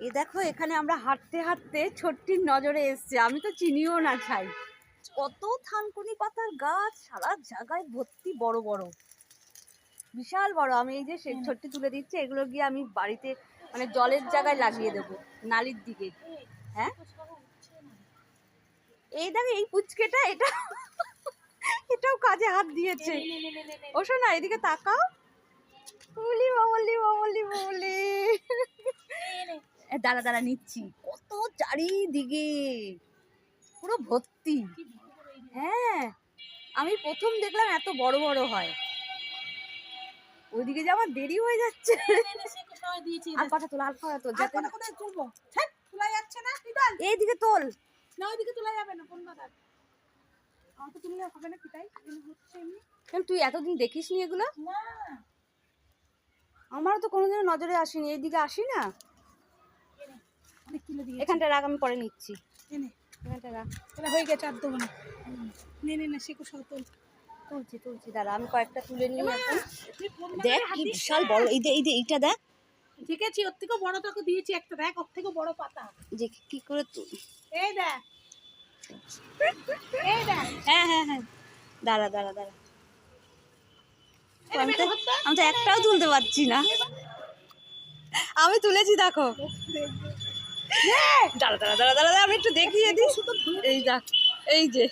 এই দেখো এখানে আমরা হাঁটতে হাঁটতে ছোট্টির নজরে এসছে, আমি তো চিনিও না ছাই। কত থানকুনি পাতার গাছ, সারা জায়গায় ভর্তি, বড় বড়, বিশাল বড়। আমি এই যে ছোট্টি তুলে দিচ্ছে, এগুলো গিয়ে আমি বাড়িতে মানে জলের জায়গায় লাগিয়ে দেবো, নালির দিকে। হ্যাঁ এই দেখো এই পুচকেটা, এটা এটাও কাজে হাত দিয়েছে। ও শোনা এদিকে তাকাও, বলি বলি বলি বলি। দাঁড়া দাঁড়া নিচ্ছি, কত চারিদিকে পুরো ভর্তি। হ্যাঁ আমি প্রথম দেখলাম এত বড় বড় হয়। ওইদিকে যে আমার দেরি হয়ে যাচ্ছে। আলপাটা তোল, আলপাটা তোল, যাতে তুলবো। তোলা যাচ্ছে না, এইদিকে তোল না, ওইদিকে তোলা যাবে না। কোন কথা আমাকে তুললে হবে না, কিটাই হচ্ছে এমনি। কেন তুই এতদিন দেখিস নি এগুলো? না আমারও তো কোনোদিনও নজরে আসেনি, এইদিকে আসি না। এখানটা রাখ, আমি পরে নিচ্ছি। এখানটা রাখ, তাহলে হয়ে গেছে, আর দেবো না। নে নে না, শিখো সব তোল। তুলছি তুলছি, দাঁড়া আমি কয়েকটা তুলে নিই এখন। দেখ কি বিশাল বড়, এই যে এইটা দেখ। ঠিক আছে, ওর থেকেও বড় তোকে দিয়েছি একটা, দেখ ওর থেকেও বড় পাতা। যে কি করে তুই, এই দেখ এই দেখ। হ্যাঁ হ্যাঁ হ্যাঁ, দাঁড়া দাঁড়া দাঁড়া, আমি তো একটাও তুলতে পারছি না। আমি তুলেছি দেখো। দাঁড়া দাঁড়া দাঁড়া দাঁড়া, আমি একটু দেখিয়ে দিই। এই দেখ, এই যে